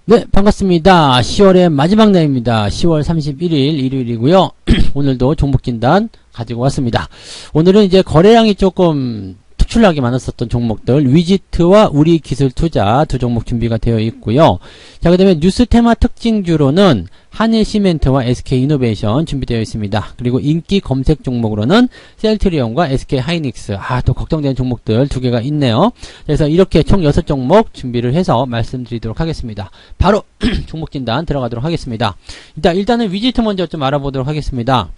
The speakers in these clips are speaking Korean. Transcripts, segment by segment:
네, 반갑습니다. 10월의 마지막 날입니다. 10월 31일 일요일이고요. 오늘도 종목 진단 가지고 왔습니다. 오늘은 이제 거래량이 조금 특출나게 많았었던 종목들 위지트와 우리기술투자 두 종목 준비가 되어 있고요. 자, 그 다음에 뉴스 테마 특징주로는 한일시멘트와 SK이노베이션 준비되어 있습니다. 그리고 인기 검색 종목으로는 셀트리온과 SK하이닉스, 또 걱정되는 종목들 두 개가 있네요. 그래서 이렇게 총 6종목 준비를 해서 말씀드리도록 하겠습니다. 바로 종목 진단 들어가도록 하겠습니다. 일단은 위지트 먼저 좀 알아보도록 하겠습니다.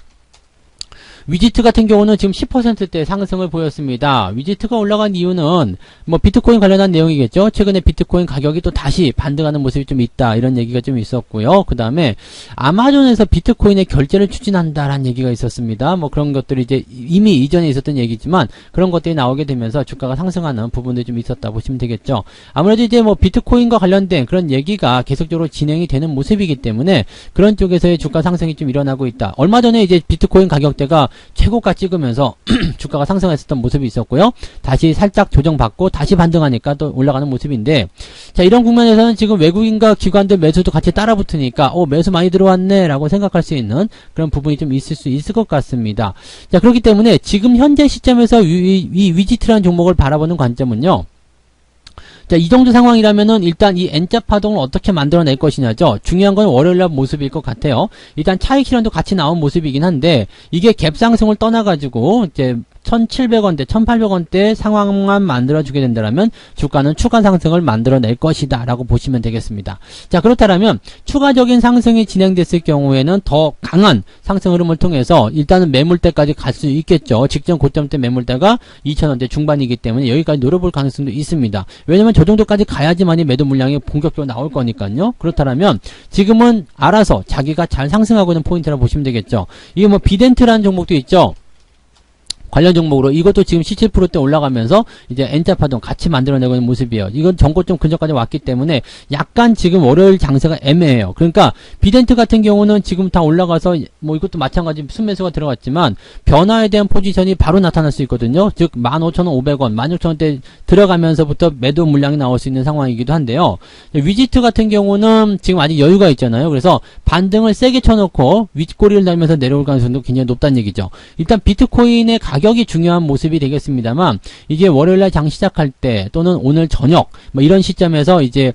위지트 같은 경우는 지금 10%대 상승을 보였습니다. 위지트가 올라간 이유는 뭐 비트코인 관련한 내용이겠죠. 최근에 비트코인 가격이 또 다시 반등하는 모습이 좀 있다, 이런 얘기가 좀 있었고요. 그 다음에 아마존에서 비트코인의 결제를 추진한다라는 얘기가 있었습니다. 뭐 그런 것들이 이제 이미 이전에 있었던 얘기지만 그런 것들이 나오게 되면서 주가가 상승하는 부분들이 좀 있었다 보시면 되겠죠. 아무래도 이제 뭐 비트코인과 관련된 그런 얘기가 계속적으로 진행이 되는 모습이기 때문에 그런 쪽에서의 주가 상승이 좀 일어나고 있다. 얼마 전에 이제 비트코인 가격대가 최고가 찍으면서 주가가 상승했었던 모습이 있었고요. 다시 살짝 조정받고 다시 반등하니까 또 올라가는 모습인데, 자, 이런 국면에서는 지금 외국인과 기관들 매수도 같이 따라붙으니까 매수 많이 들어왔네 라고 생각할 수 있는 그런 부분이 좀 있을 수 있을 것 같습니다. 자, 그렇기 때문에 지금 현재 시점에서 이 위지트라는 종목을 바라보는 관점은요, 자, 이 정도 상황이라면은 일단 이 N자 파동을 어떻게 만들어낼 것이냐죠. 중요한 건 월요일날 모습일 것 같아요. 일단 차익 실현도 같이 나온 모습이긴 한데 이게 갭 상승을 떠나가지고 이제 1,700원대, 1,800원대 상황만 만들어주게 된다면 주가는 추가 상승을 만들어낼 것이다 라고 보시면 되겠습니다. 자, 그렇다면 추가적인 상승이 진행됐을 경우에는 더 강한 상승 흐름을 통해서 일단은 매물대까지 갈 수 있겠죠. 직전 고점대 매물대가 2,000원대 중반이기 때문에 여기까지 노려볼 가능성도 있습니다. 왜냐면 저 정도까지 가야지만이 매도 물량이 본격적으로 나올 거니까요. 그렇다면 지금은 알아서 자기가 잘 상승하고 있는 포인트라고 보시면 되겠죠. 이게 뭐 비덴트라는 종목도 있죠. 관련 종목으로 이것도 지금 17%대 올라가면서 이제 N자 파동 같이 만들어내고 있는 모습이에요. 이건 전고점 근처까지 왔기 때문에 약간 지금 월요일 장세가 애매해요. 그러니까 비덴트 같은 경우는 지금 다 올라가서 뭐 이것도 마찬가지 순매수가 들어갔지만 변화에 대한 포지션이 바로 나타날 수 있거든요. 즉 15,500원, 16,000원대 들어가면서부터 매도 물량이 나올 수 있는 상황이기도 한데요. 위지트 같은 경우는 지금 아직 여유가 있잖아요. 그래서 반등을 세게 쳐놓고 윗꼬리를 달면서 내려올 가능성도 굉장히 높다는 얘기죠. 일단 비트코인의 가격이 중요한 모습이 되겠습니다만 이게 월요일날 장 시작할 때 또는 오늘 저녁 뭐 이런 시점에서 이제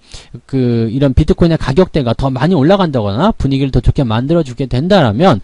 이런 비트코인의 가격대가 더 많이 올라간다거나 분위기를 더 좋게 만들어주게 된다라면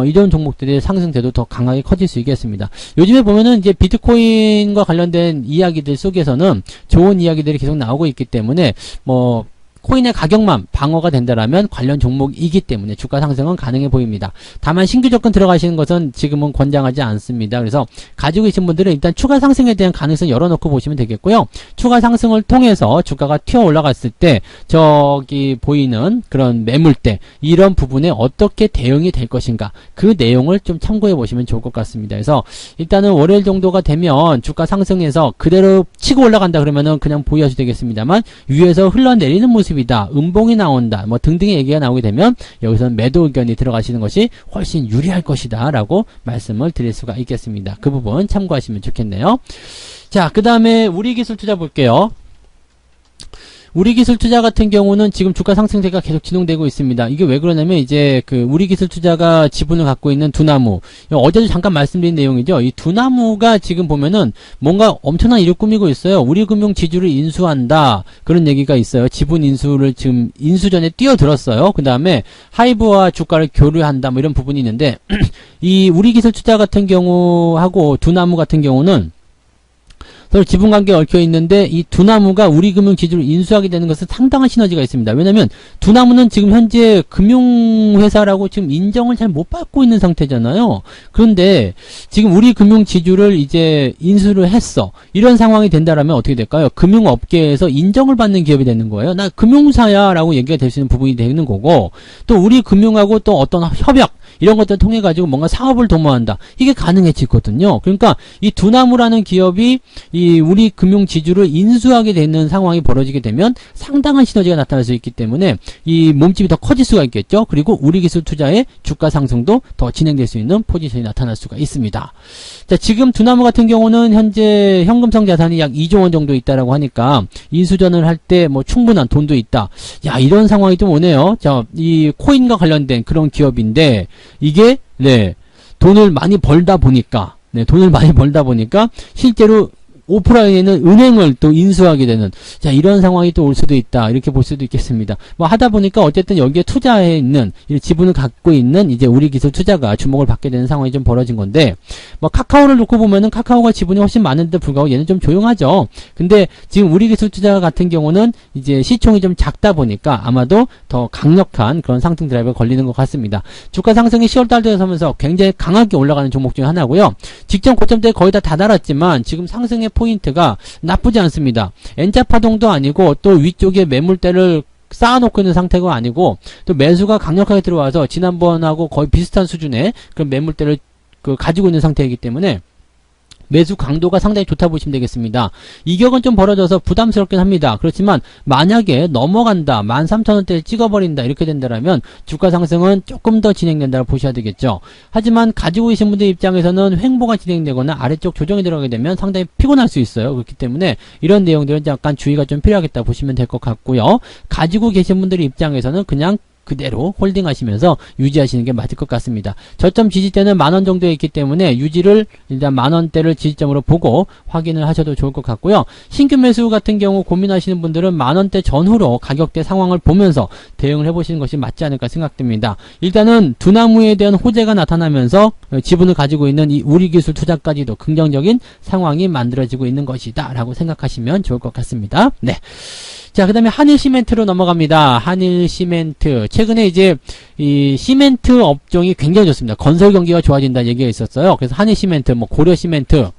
이런 종목들의 상승세도 더 강하게 커질 수 있겠습니다. 요즘에 보면은 이제 비트코인과 관련된 이야기들 속에서는 좋은 이야기들이 계속 나오고 있기 때문에 뭐 코인의 가격만 방어가 된다라면 관련 종목이기 때문에 주가 상승은 가능해 보입니다. 다만 신규 접근 들어가시는 것은 지금은 권장하지 않습니다. 그래서 가지고 계신 분들은 일단 추가 상승에 대한 가능성 열어놓고 보시면 되겠고요. 추가 상승을 통해서 주가가 튀어 올라갔을 때 저기 보이는 그런 매물대 이런 부분에 어떻게 대응이 될 것인가, 그 내용을 좀 참고해 보시면 좋을 것 같습니다. 그래서 일단은 월요일 정도가 되면 주가 상승해서 그대로 치고 올라간다 그러면은 그냥 보유하셔도 되겠습니다만 위에서 흘러내리는 모습이다, 음봉이 나온다, 뭐 등등의 얘기가 나오게 되면 여기서는 매도 의견이 들어가시는 것이 훨씬 유리할 것이다 라고 말씀을 드릴 수가 있겠습니다. 그 부분 참고하시면 좋겠네요. 자, 그 다음에 우리기술투자 볼게요. 우리기술투자 같은 경우는 지금 주가 상승세가 계속 진행되고 있습니다. 이게 왜 그러냐면 이제 우리기술투자가 지분을 갖고 있는 두나무, 어제도 잠깐 말씀드린 내용이죠. 이 두나무가 지금 보면은 뭔가 엄청난 일을 꾸미고 있어요. 우리금융 지주를 인수한다, 그런 얘기가 있어요. 지분 인수를 지금 인수전에 뛰어들었어요. 그 다음에 하이브와 주가를 교류한다, 뭐 이런 부분이 있는데 이 우리기술투자 같은 경우하고 두나무 같은 경우는 서로 지분관계가 얽혀 있는데 이 두나무가 우리금융 지주를 인수하게 되는 것은 상당한 시너지가 있습니다. 왜냐면 두나무는 지금 현재 금융회사라고 지금 인정을 잘 못 받고 있는 상태잖아요. 그런데 지금 우리금융 지주를 이제 인수를 했어. 이런 상황이 된다라면 어떻게 될까요? 금융업계에서 인정을 받는 기업이 되는 거예요. 나 금융사야 라고 얘기가 될 수 있는 부분이 되는 거고, 또 우리금융하고 또 어떤 협약, 이런 것들을 통해 가지고 뭔가 사업을 도모한다. 이게 가능해지거든요. 그러니까 이 두나무라는 기업이 이 우리 금융 지주를 인수하게 되는 상황이 벌어지게 되면 상당한 시너지가 나타날 수 있기 때문에 이 몸집이 더 커질 수가 있겠죠. 그리고 우리 기술 투자의 주가 상승도 더 진행될 수 있는 포지션이 나타날 수가 있습니다. 자, 지금 두나무 같은 경우는 현재 현금성 자산이 약 2조 원 정도 있다라고 하니까 인수전을 할 때 뭐 충분한 돈도 있다. 야, 이런 상황이 좀 오네요. 자, 이 코인과 관련된 그런 기업인데 이게 돈을 많이 벌다 보니까 실제로 오프라인에는 은행을 또 인수하게 되는, 자, 이런 상황이 또 올 수도 있다. 이렇게 볼 수도 있겠습니다. 뭐 하다 보니까 어쨌든 여기에 투자해 있는, 지분을 갖고 있는 이제 우리 기술 투자가 주목을 받게 되는 상황이 좀 벌어진 건데, 뭐 카카오를 놓고 보면은 카카오가 지분이 훨씬 많은데 불구하고 얘는 좀 조용하죠. 근데 지금 우리 기술 투자 같은 경우는 이제 시총이 좀 작다 보니까 아마도 더 강력한 그런 상승 드라이브가 걸리는 것 같습니다. 주가 상승이 10월달 들어서면서 굉장히 강하게 올라가는 종목 중에 하나고요. 직전 고점대에 거의 다 다다랐지만 지금 상승의 포인트가 나쁘지 않습니다. N자 파동도 아니고 또 위쪽에 매물대를 쌓아놓고 있는 상태가 아니고 또 매수가 강력하게 들어와서 지난번하고 거의 비슷한 수준의 그런 매물대를 가지고 있는 상태이기 때문에 매수 강도가 상당히 좋다 보시면 되겠습니다. 이격은 좀 벌어져서 부담스럽긴 합니다. 그렇지만 만약에 넘어간다, 13,000원대를 찍어버린다 이렇게 된다면 주가 상승은 조금 더 진행된다고 보셔야 되겠죠. 하지만 가지고 계신 분들 입장에서는 횡보가 진행되거나 아래쪽 조정이 들어가게 되면 상당히 피곤할 수 있어요. 그렇기 때문에 이런 내용들은 약간 주의가 좀 필요하겠다 보시면 될 것 같고요. 가지고 계신 분들 입장에서는 그냥 그대로 홀딩하시면서 유지하시는 게 맞을 것 같습니다. 저점 지지대는 10,000원 정도에 있기 때문에 유지를 일단 10,000원대를 지지점으로 보고 확인을 하셔도 좋을 것 같고요. 신규 매수 같은 경우 고민하시는 분들은 10,000원대 전후로 가격대 상황을 보면서 대응을 해보시는 것이 맞지 않을까 생각됩니다. 일단은 두나무에 대한 호재가 나타나면서 지분을 가지고 있는 이 우리 기술 투자까지도 긍정적인 상황이 만들어지고 있는 것이다 라고 생각하시면 좋을 것 같습니다. 네. 자, 그 다음에 한일시멘트로 넘어갑니다. 한일시멘트. 최근에 이제 이 시멘트 업종이 굉장히 좋습니다. 건설 경기가 좋아진다는 얘기가 있었어요. 그래서 한일시멘트, 뭐 고려시멘트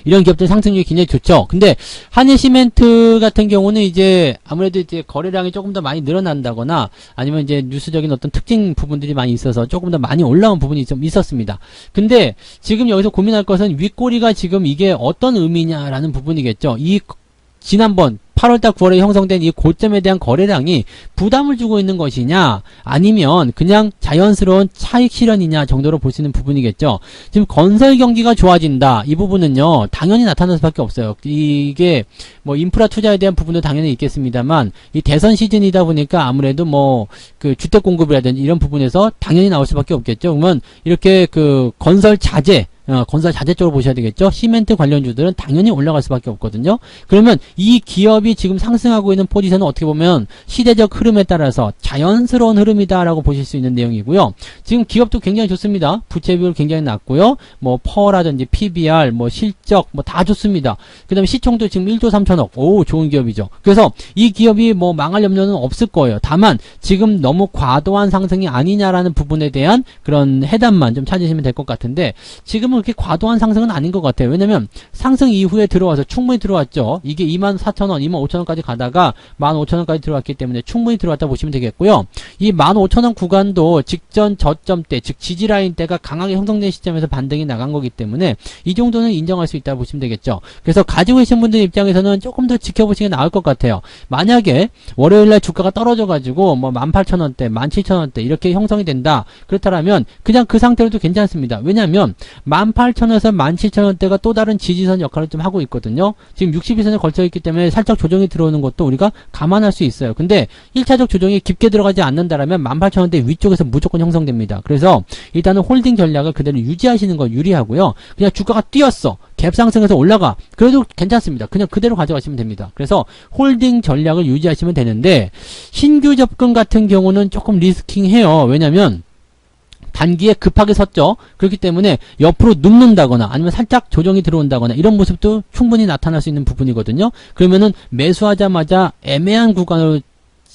이런 기업들 상승률이 굉장히 좋죠. 근데 한일시멘트 같은 경우는 이제 아무래도 이제 거래량이 조금 더 많이 늘어난다거나 아니면 이제 뉴스적인 어떤 특징 부분들이 많이 있어서 조금 더 많이 올라온 부분이 좀 있었습니다. 근데 지금 여기서 고민할 것은 윗꼬리가 지금 이게 어떤 의미냐라는 부분이겠죠. 이 지난번 8월달 9월에 형성된 이 고점에 대한 거래량이 부담을 주고 있는 것이냐 아니면 그냥 자연스러운 차익 실현이냐 정도로 볼 수 있는 부분이겠죠. 지금 건설 경기가 좋아진다 이 부분은요 당연히 나타날 수밖에 없어요. 이게 뭐 인프라 투자에 대한 부분도 당연히 있겠습니다만 이 대선 시즌이다 보니까 아무래도 뭐 그 주택 공급이라든지 이런 부분에서 당연히 나올 수밖에 없겠죠. 그러면 이렇게 그 건설 자재 쪽으로 보셔야 되겠죠. 시멘트 관련주들은 당연히 올라갈 수밖에 없거든요. 그러면 이 기업이 지금 상승하고 있는 포지션은 어떻게 보면 시대적 흐름에 따라서 자연스러운 흐름이다라고 보실 수 있는 내용이고요. 지금 기업도 굉장히 좋습니다. 부채 비율 굉장히 낮고요. 뭐 퍼라든지 PBR, 뭐 실적 뭐 다 좋습니다. 그 다음에 시총도 지금 1조 3천억. 오, 좋은 기업이죠. 그래서 이 기업이 뭐 망할 염려는 없을 거예요. 다만 지금 너무 과도한 상승이 아니냐라는 부분에 대한 그런 해답만 좀 찾으시면 될 것 같은데 지금은 그렇게 과도한 상승은 아닌 것 같아요. 왜냐면 상승 이후에 들어와서 충분히 들어왔죠. 이게 24,000원, 25,000원까지 가다가 15,000원까지 들어왔기 때문에 충분히 들어왔다 보시면 되겠고요. 이 15,000원 구간도 직전 저점대, 즉 지지라인대가 강하게 형성된 시점에서 반등이 나간 거기 때문에 이 정도는 인정할 수 있다고 보시면 되겠죠. 그래서 가지고 계신 분들 입장에서는 조금 더 지켜보시는 게 나을 것 같아요. 만약에 월요일날 주가가 떨어져가지고 뭐 18,000원대, 17,000원대 이렇게 형성이 된다. 그렇다면 그냥 그 상태로도 괜찮습니다. 왜냐하면 18,000원에서 17,000원대가 또 다른 지지선 역할을 좀 하고 있거든요. 지금 62선에 걸쳐있기 때문에 살짝 조정이 들어오는 것도 우리가 감안할 수 있어요. 근데 1차적 조정이 깊게 들어가지 않는다라면 18,000원대 위쪽에서 무조건 형성됩니다. 그래서 일단은 홀딩 전략을 그대로 유지하시는 거 유리하고요. 그냥 주가가 뛰었어. 갭 상승해서 올라가. 그래도 괜찮습니다. 그냥 그대로 가져가시면 됩니다. 그래서 홀딩 전략을 유지하시면 되는데 신규 접근 같은 경우는 조금 리스킹해요. 왜냐면 단기에 급하게 섰죠. 그렇기 때문에 옆으로 눕는다거나 아니면 살짝 조정이 들어온다거나 이런 모습도 충분히 나타날 수 있는 부분이거든요. 그러면은 매수하자마자 애매한 구간으로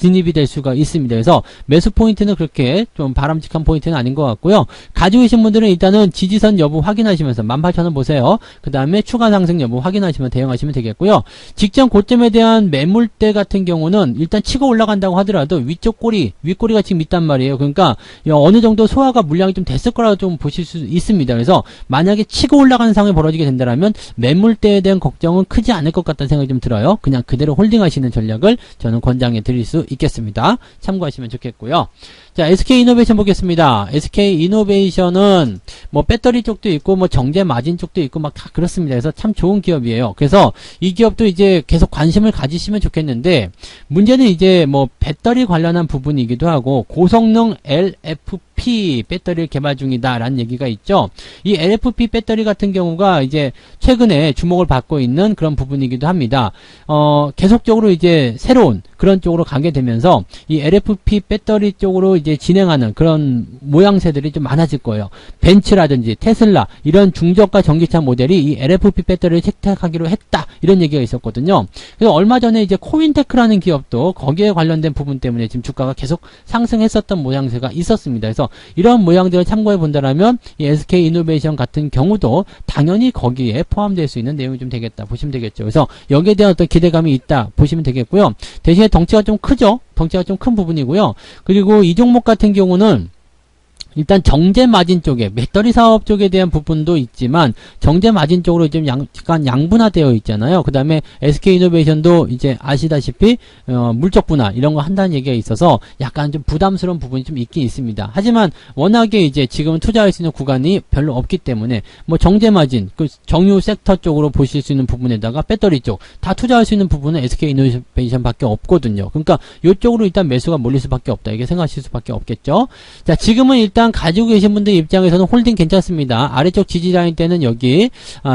진입이 될 수가 있습니다. 그래서 매수 포인트는 그렇게 좀 바람직한 포인트는 아닌 것 같고요. 가지고 계신 분들은 일단은 지지선 여부 확인하시면서 18,000원 보세요. 그 다음에 추가 상승 여부 확인하시면 대응하시면 되겠고요. 직전 고점에 대한 매물대 같은 경우는 일단 치고 올라간다고 하더라도 위쪽 꼬리, 윗꼬리가 지금 있단 말이에요. 그러니까 어느 정도 소화가 물량이 좀 됐을 거라고 좀 보실 수 있습니다. 그래서 만약에 치고 올라가는 상황이 벌어지게 된다면 매물대에 대한 걱정은 크지 않을 것 같다는 생각이 좀 들어요. 그냥 그대로 홀딩하시는 전략을 저는 권장해 드릴 수 있겠습니다. 참고하시면 좋겠고요. 자, SK이노베이션 보겠습니다. SK이노베이션은 뭐 배터리 쪽도 있고 뭐 정제 마진 쪽도 있고 막 다 그렇습니다. 그래서 참 좋은 기업이에요. 그래서 이 기업도 이제 계속 관심을 가지시면 좋겠는데 문제는 이제 뭐 배터리 관련한 부분이기도 하고 고성능 LFP 배터리를 개발 중이다라는 얘기가 있죠. 이 LFP 배터리 같은 경우가 이제 최근에 주목을 받고 있는 그런 부분이기도 합니다. 계속적으로 이제 새로운 그런 쪽으로 가게 되면서 이 LFP 배터리 쪽으로 이제 진행하는 그런 모양새들이 좀 많아질 거예요. 벤츠라든지 테슬라 이런 중저가 전기차 모델이 이 LFP 배터리를 채택하기로 했다 이런 얘기가 있었거든요. 그래서 얼마 전에 이제 코인테크라는 기업도 거기에 관련된 부분 때문에 지금 주가가 계속 상승했었던 모양새가 있었습니다. 그래서 이런 모양들을 참고해 본다라면 이 SK이노베이션 같은 경우도 당연히 거기에 포함될 수 있는 내용이 좀 되겠다 보시면 되겠죠. 그래서 여기에 대한 어떤 기대감이 있다 보시면 되겠고요. 대신에 덩치가 좀 크죠. 덩치가 좀 큰 부분이고요. 그리고 이 종목 같은 경우는 일단 정제 마진 쪽에 배터리 사업 쪽에 대한 부분도 있지만 정제 마진 쪽으로 좀 약간 양분화되어 있잖아요. 그 다음에 SK이노베이션도 이제 아시다시피 물적 분할 이런 거 한다는 얘기가 있어서 약간 좀 부담스러운 부분이 좀 있긴 있습니다. 하지만 워낙에 이제 지금은 투자할 수 있는 구간이 별로 없기 때문에 뭐 정제 마진 그 정유 섹터 쪽으로 보실 수 있는 부분에다가 배터리 쪽 다 투자할 수 있는 부분은 SK이노베이션밖에 없거든요. 그러니까 이쪽으로 일단 매수가 몰릴 수밖에 없다 이게 생각하실 수밖에 없겠죠. 자, 지금은 일단 가지고 계신 분들 입장에서는 홀딩 괜찮습니다. 아래쪽 지지라인 때는 여기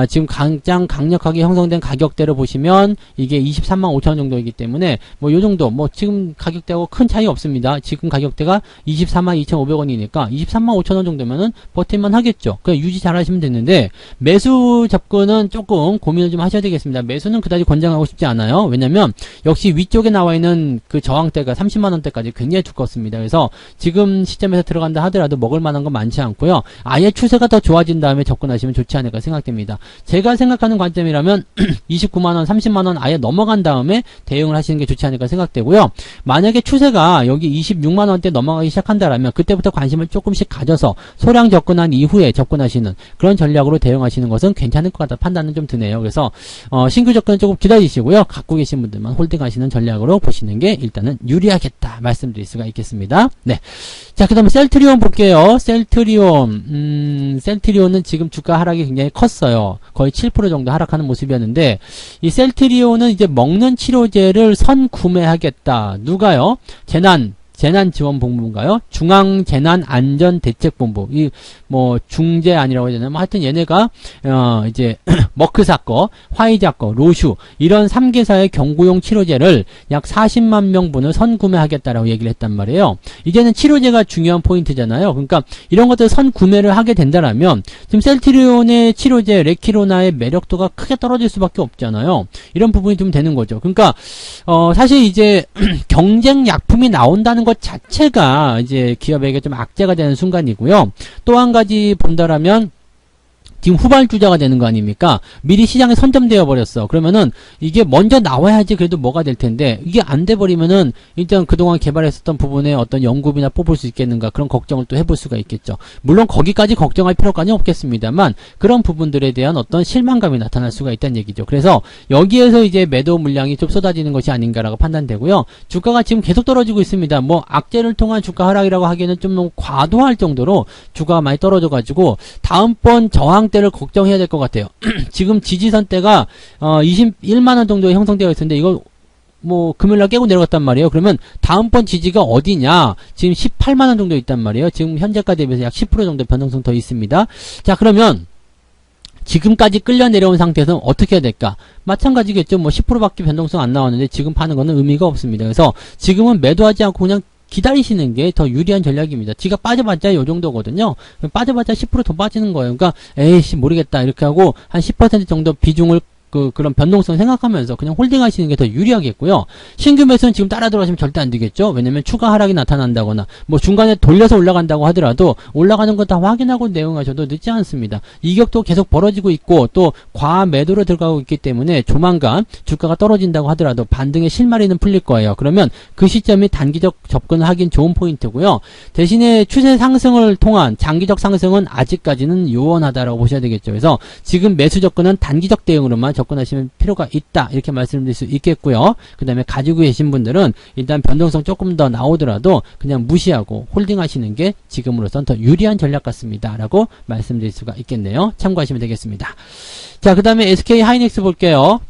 지금 가장 강력하게 형성된 가격대로 보시면 이게 23만 5천원 정도이기 때문에 뭐 요정도 뭐 지금 가격대하고 큰 차이 없습니다. 지금 가격대가 24만 2,500원이니까 23만 5천원 정도면은 버틸만 하겠죠. 그냥 유지 잘 하시면 되는데 매수 접근은 조금 고민을 좀 하셔야 되겠습니다. 매수는 그다지 권장하고 싶지 않아요. 왜냐면 역시 위쪽에 나와 있는 그 저항대가 30만원대까지 굉장히 두껍습니다. 그래서 지금 시점에서 들어간다 하더라도 먹을 만한 건 많지 않고요. 아예 추세가 더 좋아진 다음에 접근하시면 좋지 않을까 생각됩니다. 제가 생각하는 관점이라면 29만원, 30만원 아예 넘어간 다음에 대응을 하시는 게 좋지 않을까 생각되고요. 만약에 추세가 여기 26만원대 넘어가기 시작한다라면 그때부터 관심을 조금씩 가져서 소량 접근한 이후에 접근하시는 그런 전략으로 대응하시는 것은 괜찮을 것 같다 판단은 좀 드네요. 그래서 신규 접근은 조금 기다리시고요. 갖고 계신 분들만 홀딩하시는 전략으로 보시는 게 일단은 유리하겠다 말씀드릴 수가 있겠습니다. 네. 자, 그 다음에 셀트리온 볼게요. 셀트리온은 지금 주가 하락이 굉장히 컸어요. 거의 7% 정도 하락하는 모습이었는데 이 셀트리온은 이제 먹는 치료제를 선구매하겠다. 누가요? 재난지원본부인가요? 중앙재난안전대책본부. 이, 뭐, 중재 아니라고 해야 되나? 뭐, 하여튼 얘네가, 이제, 머크사 거, 화이자 거, 로슈, 이런 3개사의 경구용 치료제를 약 40만 명분을 선구매하겠다라고 얘기를 했단 말이에요. 이제는 치료제가 중요한 포인트잖아요. 그러니까, 이런 것들 선구매를 하게 된다라면, 지금 셀트리온의 치료제, 레키로나의 매력도가 크게 떨어질 수밖에 없잖아요. 이런 부분이 좀 되는 거죠. 그러니까, 사실 이제, 경쟁 약품이 나온다는 것 자체가 이제 기업에게 좀 악재가 되는 순간이고요. 또 한 가지 본다라면 지금 후발주자가 되는 거 아닙니까? 미리 시장에 선점되어 버렸어. 그러면은 이게 먼저 나와야지 그래도 뭐가 될 텐데 이게 안 돼 버리면은 일단 그동안 개발했었던 부분에 어떤 연구비나 뽑을 수 있겠는가 그런 걱정을 또 해볼 수가 있겠죠. 물론 거기까지 걱정할 필요까지는 없겠습니다만 그런 부분들에 대한 어떤 실망감이 나타날 수가 있다는 얘기죠. 그래서 여기에서 이제 매도 물량이 좀 쏟아지는 것이 아닌가라고 판단되고요. 주가가 지금 계속 떨어지고 있습니다. 뭐 악재를 통한 주가 하락이라고 하기에는 좀 너무 과도할 정도로 주가가 많이 떨어져 가지고 다음번 저항 때를 걱정해야 될 것 같아요. 지금 지지선 때가 21만원 정도 형성되어 있었는데 이거 뭐 금요일날 깨고 내려갔단 말이에요. 그러면 다음번 지지가 어디냐? 지금 18만원 정도 있단 말이에요. 지금 현재가 대비해서 약 10% 정도 변동성 더 있습니다. 자, 그러면 지금까지 끌려 내려온 상태에서는 어떻게 해야 될까? 마찬가지겠죠. 뭐 10%밖에 변동성 안 나왔는데 지금 파는 거는 의미가 없습니다. 그래서 지금은 매도하지 않고 그냥 기다리시는 게 더 유리한 전략입니다. 지가 빠져봤자 요 정도거든요. 빠져봤자 10% 더 빠지는 거예요. 그러니까 에이씨 모르겠다 이렇게 하고 한 10% 정도 비중을 그런 변동성 생각하면서 그냥 홀딩 하시는 게 더 유리하겠고요. 신규 매수는 지금 따라 들어가시면 절대 안 되겠죠. 왜냐면 추가 하락이 나타난다거나 뭐 중간에 돌려서 올라간다고 하더라도 올라가는 거 다 확인하고 대응하셔도 늦지 않습니다. 이격도 계속 벌어지고 있고 또 과한 매도로 들어가고 있기 때문에 조만간 주가가 떨어진다고 하더라도 반등의 실마리는 풀릴 거예요. 그러면 그 시점이 단기적 접근을 하긴 좋은 포인트고요. 대신에 추세 상승을 통한 장기적 상승은 아직까지는 요원하다라고 보셔야 되겠죠. 그래서 지금 매수 접근은 단기적 대응으로만 접근하시면 필요가 있다. 이렇게 말씀드릴 수 있겠고요. 그 다음에 가지고 계신 분들은 일단 변동성 조금 더 나오더라도 그냥 무시하고 홀딩 하시는 게 지금으로선 더 유리한 전략 같습니다. 라고 말씀드릴 수가 있겠네요. 참고하시면 되겠습니다. 자, 그 다음에 SK 하이닉스 볼게요.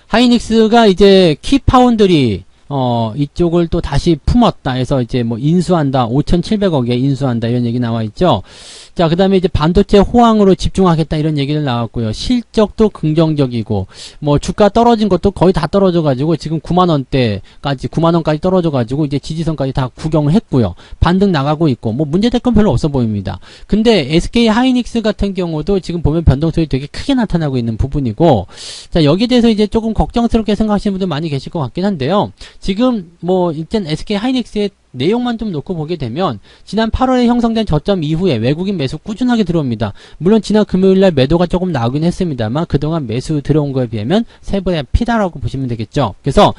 하이닉스가 이제 키파운드리 이쪽을 또 다시 품었다 해서 이제 뭐 인수한다, 5,700억에 인수한다 이런 얘기 나와 있죠. 자, 그 다음에 이제 반도체 호황으로 집중하겠다 이런 얘기를 나왔고요. 실적도 긍정적이고 뭐 주가 떨어진 것도 거의 다 떨어져가지고 지금 9만원까지 떨어져가지고 이제 지지선까지 다 구경을 했고요. 반등 나가고 있고 뭐 문제될 건 별로 없어 보입니다. 근데 SK 하이닉스 같은 경우도 지금 보면 변동성이 되게 크게 나타나고 있는 부분이고, 자, 여기에 대해서 이제 조금 걱정스럽게 생각하시는 분들 많이 계실 것 같긴 한데요. 지금 뭐 일단 SK 하이닉스의 내용만 좀 놓고 보게 되면 지난 8월에 형성된 저점 이후에 외국인 매수 꾸준하게 들어옵니다. 물론 지난 금요일날 매도가 조금 나오긴 했습니다만 그동안 매수 들어온 거에 비하면 세 번의 피다라고 보시면 되겠죠. 그래서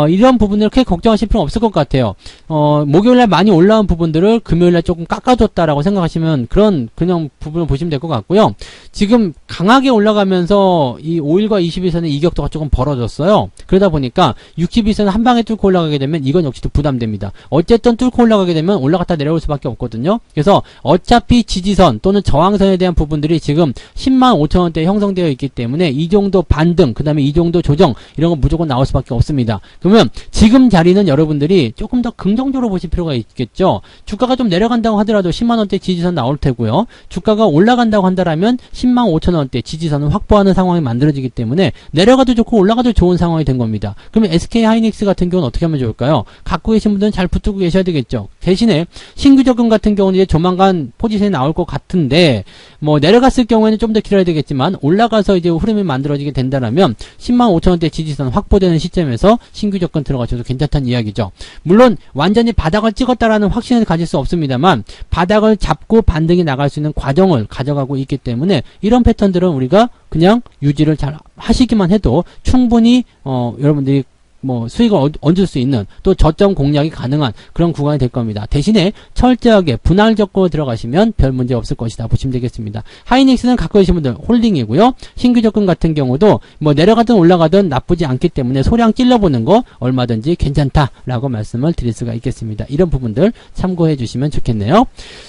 이런 부분을 크게 걱정하실 필요는 없을 것 같아요. 목요일날 많이 올라온 부분들을 금요일날 조금 깎아줬다라고 생각하시면 그냥 부분을 보시면 될 것 같고요. 지금 강하게 올라가면서 이 5일과 20일선의 이격도가 조금 벌어졌어요. 그러다 보니까 60일선 한 방에 뚫고 올라가게 되면 이건 역시도 부담됩니다. 어쨌든 뚫고 올라가게 되면 올라갔다 내려올 수밖에 없거든요. 그래서 어차피 지지선 또는 저항선에 대한 부분들이 지금 10만 5천원대에 형성되어 있기 때문에 이 정도 반등, 그 다음에 이 정도 조정 이런 거 무조건 나올 수밖에 없습니다. 그러면 지금 자리는 여러분들이 조금 더 긍정적으로 보실 필요가 있겠죠. 주가가 좀 내려간다고 하더라도 10만원대 지지선 나올 테고요. 주가가 올라간다고 한다면 10만 5천원대 지지선을 확보하는 상황이 만들어지기 때문에 내려가도 좋고 올라가도 좋은 상황이 된 겁니다. 그러면 SK 하이닉스 같은 경우는 어떻게 하면 좋을까요? 갖고 계신 분들은 잘 붙들고 계셔야 되겠죠. 대신에 신규 적금 같은 경우는 이제 조만간 포지션이 나올 것 같은데 뭐 내려갔을 경우에는 좀 더 길어야 되겠지만 올라가서 이제 흐름이 만들어지게 된다면 10만 5천원대 지지선 확보되는 시점에서 신규 적금 들어가셔도 괜찮다는 이야기죠. 물론 완전히 바닥을 찍었다라는 확신을 가질 수 없습니다만 바닥을 잡고 반등이 나갈 수 있는 과정을 가져가고 있기 때문에 이런 패턴들은 우리가 그냥 유지를 잘 하시기만 해도 충분히 여러분들이 뭐 수익을 얻을 수 있는 또 저점 공략이 가능한 그런 구간이 될 겁니다. 대신에 철저하게 분할 적고 들어가시면 별 문제 없을 것이다 보시면 되겠습니다. 하이닉스는 갖고 계신 분들 홀딩이고요. 신규 적금 같은 경우도 뭐 내려가든 올라가든 나쁘지 않기 때문에 소량 찔러보는 거 얼마든지 괜찮다라고 말씀을 드릴 수가 있겠습니다. 이런 부분들 참고해 주시면 좋겠네요.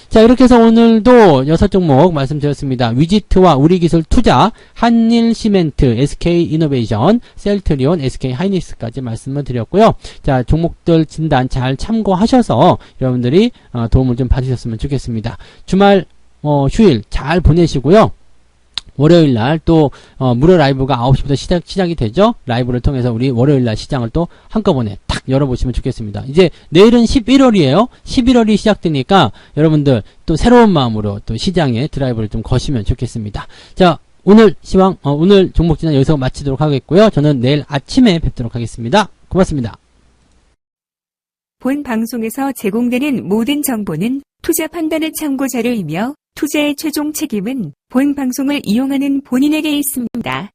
자, 이렇게 해서 오늘도 6종목 말씀드렸습니다. 위지트와 우리기술 투자, 한일시멘트, SK이노베이션, 셀트리온, SK하이닉스까지 말씀을 드렸고요. 자, 종목들 진단 잘 참고하셔서 여러분들이 도움을 좀 받으셨으면 좋겠습니다. 주말 휴일 잘 보내시고요. 월요일날 또 무료 라이브가 9시부터 시작이 되죠. 라이브를 통해서 우리 월요일날 시장을 또 한꺼번에 탁 열어보시면 좋겠습니다. 이제 내일은 11월이에요. 11월이 시작되니까 여러분들 또 새로운 마음으로 또 시장에 드라이브를 좀 거시면 좋겠습니다. 자, 오늘 오늘 종목 진단 여기서 마치도록 하겠고요. 저는 내일 아침에 뵙도록 하겠습니다. 고맙습니다. 본 방송에서 제공되는 모든 정보는 투자 판단의 참고 자료이며 투자의 최종 책임은 본 방송을 이용하는 본인에게 있습니다.